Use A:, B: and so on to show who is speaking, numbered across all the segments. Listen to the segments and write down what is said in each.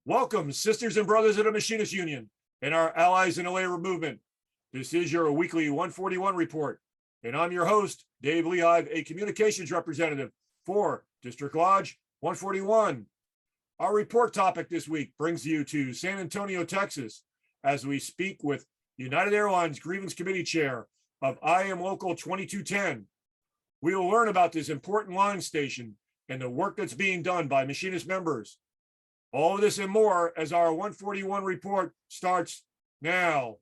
A: Welcome, sisters and brothers of the Machinist Union and our allies in the labor movement. This is your weekly 141 report, and I'm your host, Dave Lehive, a communications representative for District Lodge 141. Our report topic this week brings you to San Antonio, Texas, as we speak with United Airlines Grievance Committee Chair of IM Local 2210. We will learn about this important line station and the work that's being done by machinist members. All of this and more as our 141 report starts now.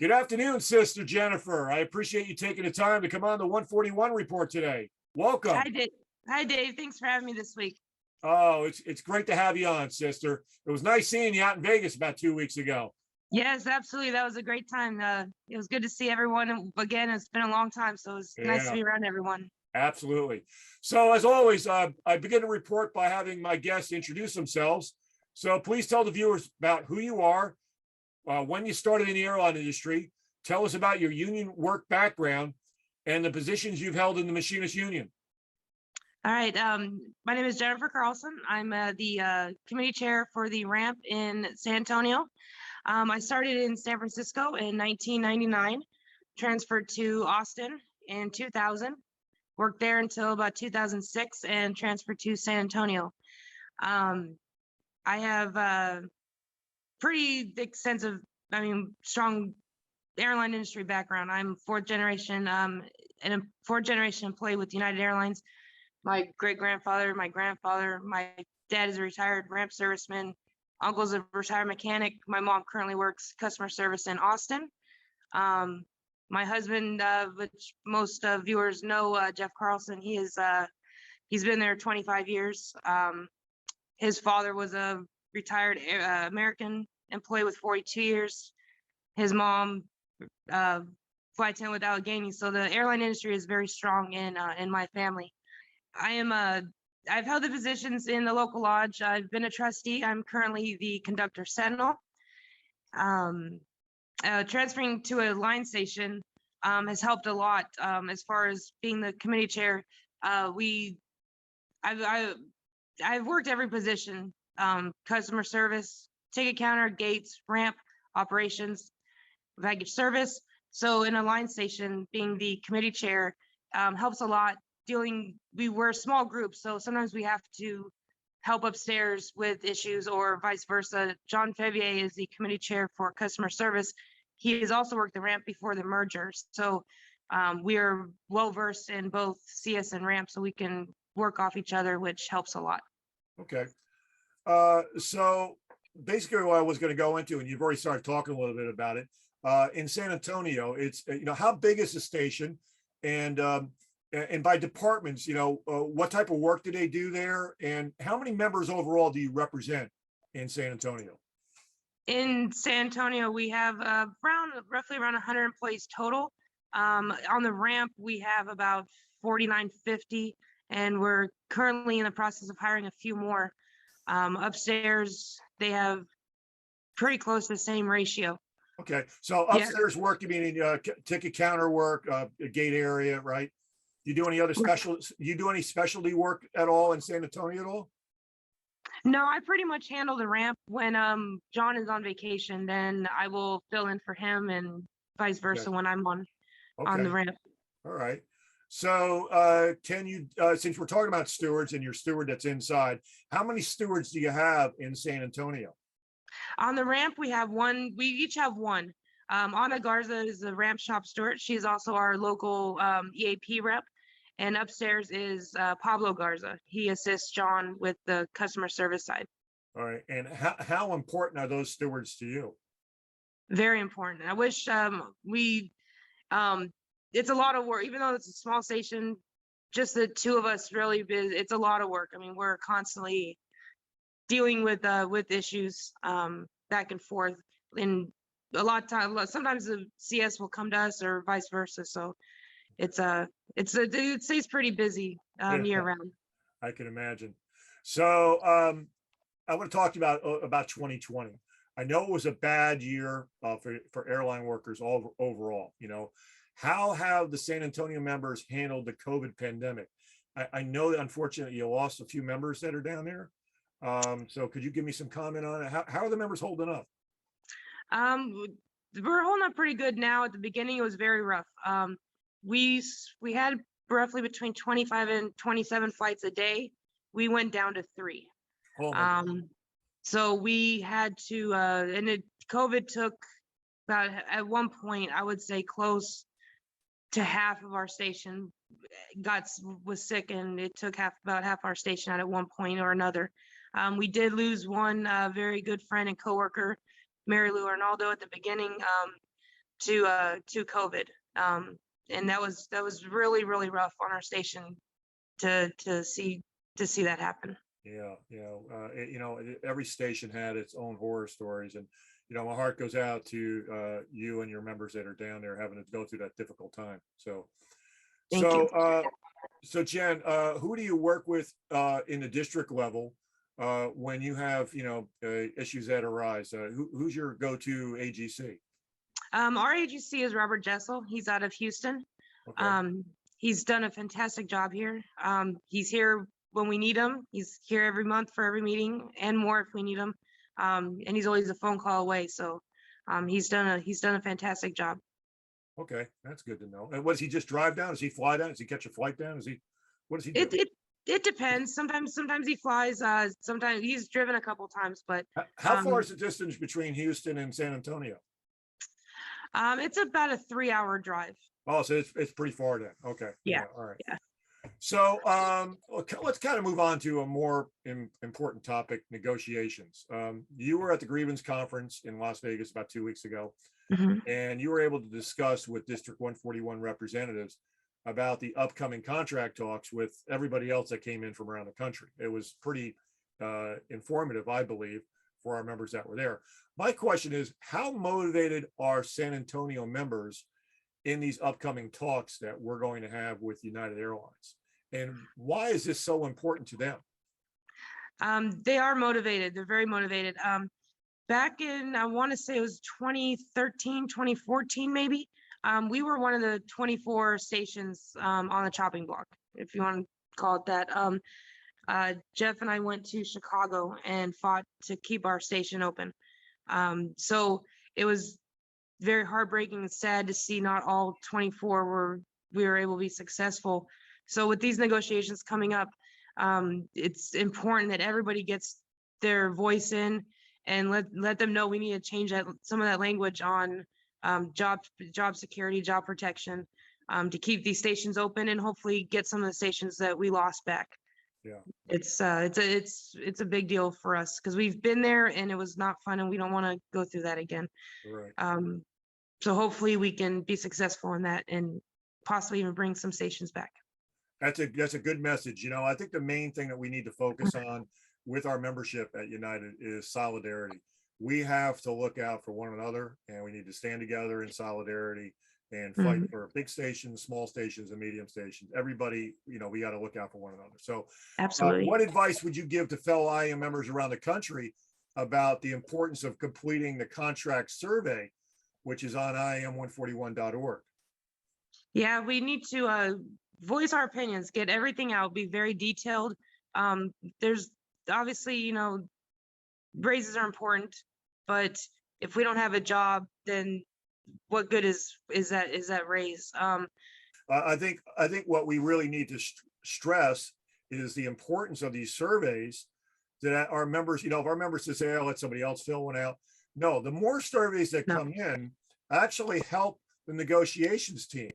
A: Good afternoon, Sister Jennifer. I appreciate you taking the time to come on the 141 report today. Welcome.
B: Hi, Dave. Hi, Dave. Thanks for having me this week.
A: Oh, it's great to have you on, Sister. It was nice seeing you out in Vegas about 2 weeks ago.
B: Yes, absolutely. That was a great time. It was good to see everyone again. It's been a long time, so it's nice to be around everyone.
A: Absolutely. So as always, I begin the report by having my guests introduce themselves. So please tell the viewers about who you are, when you started in the airline industry, tell us about your union work background and the positions you've held in the Machinist Union.
B: All right. My name is Jennifer Carlson. I'm the committee chair for the ramp in San Antonio. I started in San Francisco in 1999, transferred to Austin in 2000, worked there until about 2006, and transferred to San Antonio. I have pretty extensive, strong airline industry background. I'm fourth generation employee with United Airlines. My great-grandfather, my grandfather, my dad is a retired ramp serviceman. Uncle's a retired mechanic. My mom currently works customer service in Austin. My husband, which most viewers know, Jeff Carlson, he's been there 25 years. His father was a retired American employee with 42 years. His mom, flight attendant with Allegheny. So the airline industry is very strong in my family. I've held the positions in the local lodge. I've been a trustee. I'm currently the conductor sentinel. Transferring to a line station has helped a lot as far as being the committee chair. I've worked every position, customer service, ticket counter, gates, ramp, operations, baggage service. So in a line station, being the committee chair helps a lot. We're a small group, so sometimes we have to help upstairs with issues or vice versa. John Fevier is the committee chair for customer service. He has also worked the ramp before the merger. So we are well versed in both CS and ramp, so we can work off each other, which helps a lot.
A: Okay. So basically what I was going to go into, and you've already started talking a little bit about it, in San Antonio, it's, how big is the station, and by departments, what type of work do they do there, and how many members overall do you represent in San Antonio?
B: In San Antonio, we have roughly around 100 employees total. On the ramp, we have about 49-50, and we're currently in the process of hiring a few more. Upstairs, they have pretty close to the same ratio.
A: Okay, so upstairs work, you mean ticket counter work, gate area, right? You do any other specialty work at all in San Antonio at all?
B: No, I pretty much handle the ramp. When John is on vacation, then I will fill in for him, and vice versa when I'm on the ramp.
A: All right. So can you, since we're talking about stewards and your steward that's inside, how many stewards do you have in San Antonio?
B: On the ramp, we have one. We each have one. Ana Garza is the ramp shop steward. She's also our local EAP rep. And upstairs is Pablo Garza. He assists John with the customer service side.
A: All right. And how important are those stewards to you?
B: Very important. I wish it's a lot of work, even though it's a small station, just the two of us really, it's a lot of work. I mean, we're constantly dealing with issues back and forth. And a lot of time, sometimes the CS will come to us or vice versa. So it stays pretty busy year
A: Yeah,
B: round.
A: I can imagine. So I want to talk to you about 2020. I know it was a bad year for airline workers overall. How have the San Antonio members handled the COVID pandemic? I know that unfortunately you lost a few members that are down there. So could you give me some comment on it? How are the members holding up?
B: We're holding up pretty good now. At the beginning, it was very rough. We had roughly between 25 and 27 flights a day. We went down to 3.
A: Oh my God.
B: So we had to, COVID took about, at one point, I would say close to half of our station was sick, and it took about half our station out at one point or another. We did lose one very good friend and coworker, Mary Lou Arnaldo, at the beginning to COVID. And that was really, really rough on our station to see that happen.
A: Yeah, every station had its own horror stories, and my heart goes out to you and your members that are down there having to go through that difficult time. So,
B: Thank you.
A: So Jen, who do you work with in the district level when you have issues that arise? Who's your go-to AGC?
B: Our AGC is Robert Jessel. He's out of Houston.
A: Okay.
B: He's done a fantastic job here. He's here when we need him. He's here every month for every meeting and more if we need him. And he's always a phone call away. So he's done a fantastic job.
A: Okay, that's good to know. And what does he just drive down? Does he fly down? Does he catch a flight down? What does he do?
B: It depends. Sometimes he flies. Sometimes he's driven a couple times, but
A: how far is the distance between Houston and San Antonio?
B: It's about a 3-hour drive.
A: Oh, so it's pretty far then. Okay.
B: Yeah.
A: All right.
B: Yeah.
A: So let's kind of move on to a more important topic: negotiations. You were at the grievance conference in Las Vegas about 2 weeks ago, and you were able to discuss with District 141 representatives about the upcoming contract talks with everybody else that came in from around the country. It was pretty informative, I believe, for our members that were there. My question is, how motivated are San Antonio members in these upcoming talks that we're going to have with United Airlines? And why is this so important to them?
B: They are motivated. They're very motivated. Back in, I want to say it was 2013, 2014, maybe. We were one of the 24 stations on the chopping block, if you want to call it that. Jeff and I went to Chicago and fought to keep our station open. So it was very heartbreaking and sad to see not all 24 we were able to be successful. So with these negotiations coming up, it's important that everybody gets their voice in and let them know we need to change some of that language on job security, job protection, to keep these stations open and hopefully get some of the stations that we lost back.
A: Yeah,
B: it's a big deal for us because we've been there and it was not fun and we don't want to go through that again.
A: right.
B: So hopefully we can be successful in that and possibly even bring some stations back.
A: That's a good message. I think the main thing that we need to focus on with our membership at United is solidarity. We have to look out for one another, and we need to stand together in solidarity and fight for big stations, small stations, and medium stations. Everybody, we got to look out for one another. So
B: absolutely.
A: What advice would you give to fellow IAM members around the country about the importance of completing the contract survey, which is on IAM141.org?
B: Yeah, we need to voice our opinions, get everything out, be very detailed. There's obviously, raises are important, but if we don't have a job, then what good is that raise?
A: I think what we really need to stress is the importance of these surveys that our members, if our members say, "Oh, let somebody else fill one out." No, the more surveys that come in actually help the negotiations team,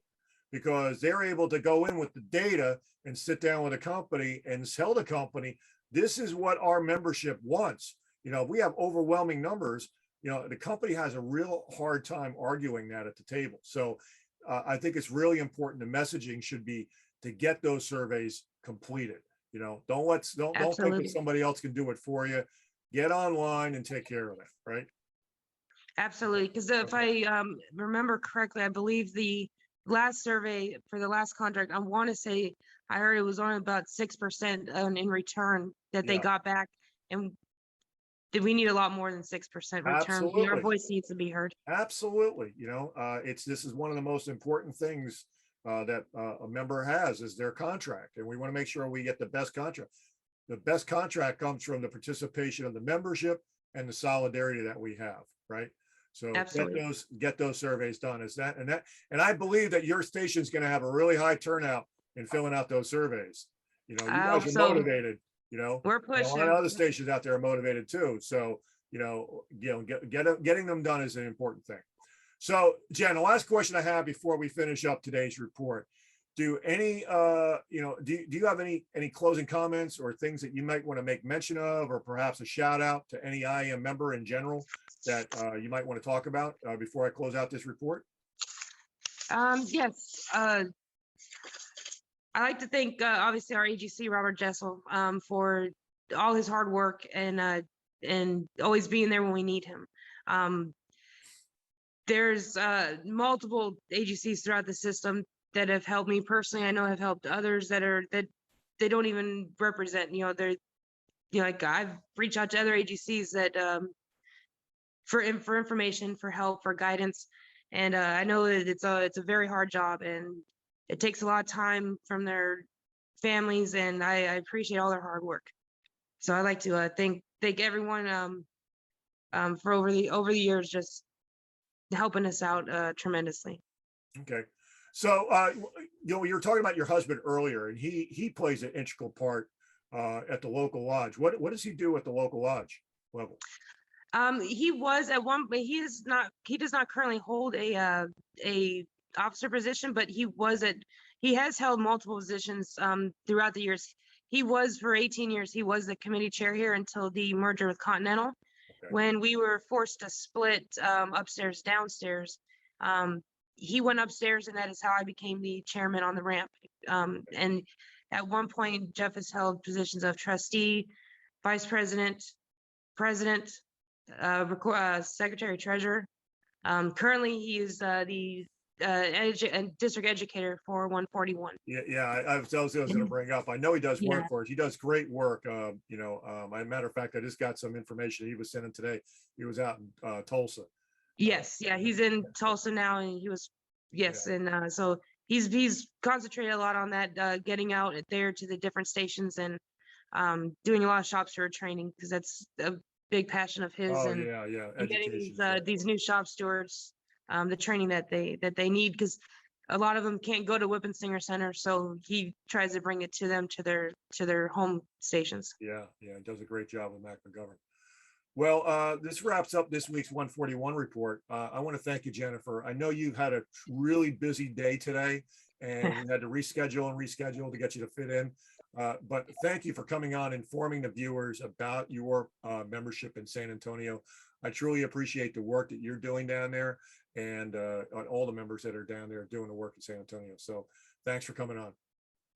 A: because they're able to go in with the data and sit down with a company and tell the company, this is what our membership wants. If we have overwhelming numbers, the company has a real hard time arguing that at the table. So I think it's really important. The messaging should be to get those surveys completed. Don't think that
B: Absolutely.
A: somebody else can do it for you. Get online and take care of it, right?
B: Absolutely. Because if I remember correctly, I believe the last survey for the last contract, I want to say I heard it was only about 6% in return that they
A: Yeah.
B: got back. And did we need a lot more than 6% return? Our
A: Absolutely.
B: voice needs to be heard.
A: Absolutely. This is one of the most important things that a member has is their contract. And we want to make sure we get the best contract. The best contract comes from the participation of the membership and the solidarity that we have, right? So
B: Absolutely.
A: get those surveys done. And I believe that your station's going to have a really high turnout in filling out those surveys. You guys are motivated.
B: We're
A: And a lot
B: pushing.
A: of other stations out there are motivated too. So getting them done is an important thing. So Jen, the last question I have before we finish up today's report. Do you have any closing comments or things that you might want to make mention of, or perhaps a shout out to any IAM member in general that you might want to talk about before I close out this report?
B: Yes. I like to thank obviously our AGC Robert Jessel for all his hard work and always being there when we need him. There's multiple AGCs throughout the system that have helped me personally. I know have helped others that they don't even represent. Like I've reached out to other AGCs that for information, for help, for guidance, and I know that it's a very hard job and it takes a lot of time from their families, and I appreciate all their hard work. So I like to thank everyone for over the years just helping us out tremendously.
A: Okay. So, you were talking about your husband earlier, and he plays an integral part at the local lodge. What does he do at the local lodge level?
B: He was at one, but he does not currently hold a officer position, but he has held multiple positions throughout the years. He was for 18 years. He was the committee chair here until the merger with Continental. Okay. When we were forced to split upstairs, downstairs, he went upstairs, and that is how I became the chairman on the ramp. And at one point, Jeff has held positions of trustee, vice president, president, secretary, treasurer. Currently, he is the district educator for 141.
A: Yeah. I was going to bring up. I know he does work for us. He does great work. As a matter of fact, I just got some information he was sending today. He was out in Tulsa.
B: Yes, he's in Tulsa now, and he was and so he's concentrated a lot on that, getting out there to the different stations and doing a lot of shop steward training, because that's a big passion of his.
A: Oh,
B: and
A: Education,
B: getting these new shop stewards the training that they need, because a lot of them can't go to Whippensinger Center, so he tries to bring it to them to their home stations.
A: Yeah, he does a great job with Mac McGovern. Well, this wraps up this week's 141 report. I want to thank you, Jennifer. I know you had a really busy day today, and we had to reschedule to get you to fit in. But thank you for coming on, informing the viewers about your membership in San Antonio. I truly appreciate the work that you're doing down there, and all the members that are down there doing the work in San Antonio. So thanks for coming on.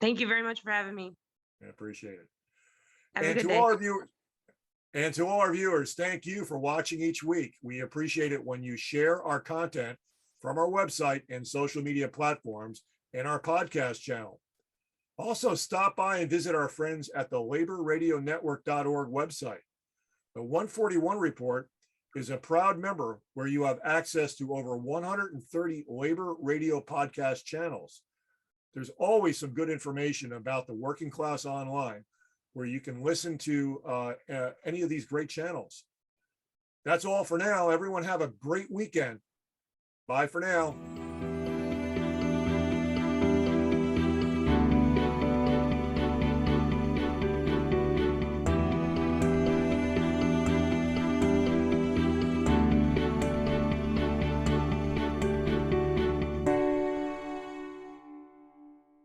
B: Thank you very much for having me.
A: I appreciate it.
B: Have
A: and to all our viewers, thank you for watching each week. We appreciate it when you share our content from our website and social media platforms and our podcast channel. Also, stop by and visit our friends at the laborradionetwork.org website. The 141 report is a proud member where you have access to over 130 labor radio podcast channels. There's always some good information about the working class online, where you can listen to any of these great channels. That's all for now. Everyone have a great weekend. Bye for now.